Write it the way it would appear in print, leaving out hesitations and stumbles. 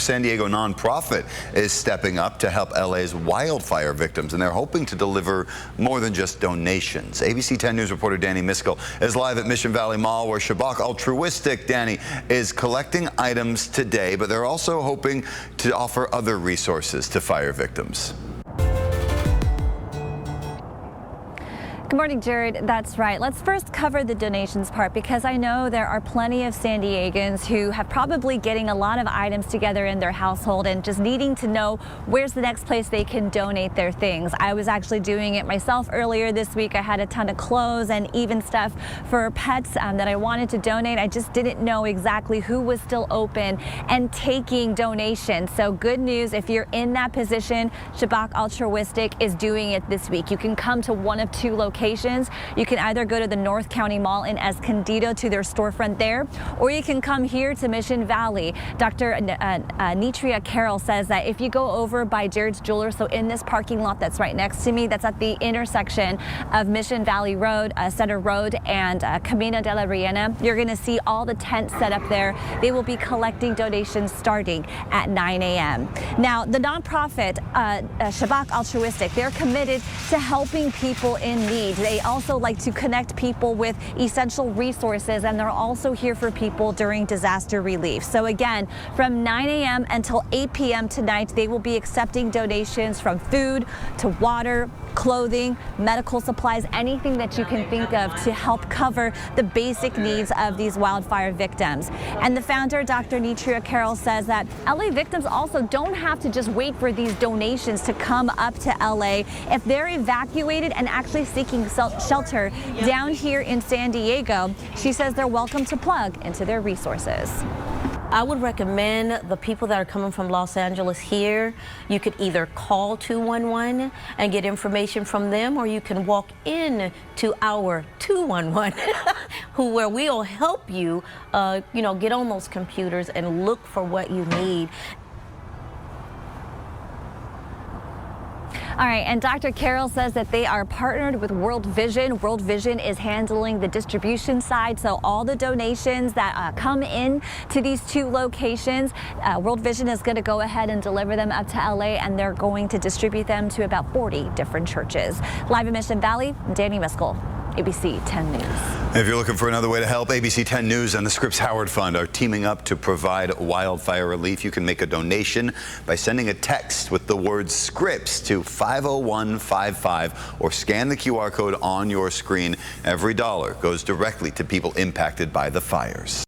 San Diego nonprofit is stepping up to help LA's wildfire victims, and they're hoping to deliver more than just donations. ABC 10 News reporter Danny Miskell is live at Mission Valley Mall, where Shabak Altruistic, Danny, is collecting items today, but they're also hoping to offer other resources to fire victims. Good morning, Jared. That's right. Let's first cover the donations part, because I know there are plenty of San Diegans who have probably getting a lot of items together in their household and just needing to know where's the next place they can donate their things. I was actually doing it myself earlier this week. I had a ton of clothes and even stuff for pets that I wanted to donate. I just didn't know exactly who was still open and taking donations. So good news, if you're in that position, Shabak Altruistic is doing it this week. You can come to one of two locations. You can either go to the North County Mall in Escondido to their storefront there, or you can come here to Mission Valley. Dr. Nitria Carroll says that if you go over by Jared's Jewelers, so in this parking lot that's right next to me, that's at the intersection of Mission Valley Road, Center Road, and Camino de la Reina, you're going to see all the tents set up there. They will be collecting donations starting at 9 a.m. Now, the nonprofit Shabak Altruistic, they're committed to helping people in need. They also like to connect people with essential resources, and they're also here for people during disaster relief. So again, from 9 a.m. until 8 p.m. tonight, they will be accepting donations from food to water, clothing, medical supplies, anything that you can think of to help cover the basic needs of these wildfire victims. And the founder, Dr. Nitria Carroll, says that LA victims also don't have to just wait for these donations to come up to LA. If they're evacuated and actually seeking shelter down here in San Diego, she says they're welcome to plug into their resources. I would recommend the people that are coming from Los Angeles here, you could either call 211 and get information from them, or you can walk in to our 211 where we'll help you, get on those computers and look for what you need. All right, and Dr. Carroll says that they are partnered with World Vision. World Vision is handling the distribution side, so all the donations that come in to these two locations, World Vision is going to go ahead and deliver them up to LA, and they're going to distribute them to about 40 different churches. Live in Mission Valley, Danny Miskell, ABC 10 News. If you're looking for another way to help, ABC 10 News and the Scripps Howard Fund are teaming up to provide wildfire relief. You can make a donation by sending a text with the word Scripps to 50155 or scan the QR code on your screen. Every dollar goes directly to people impacted by the fires.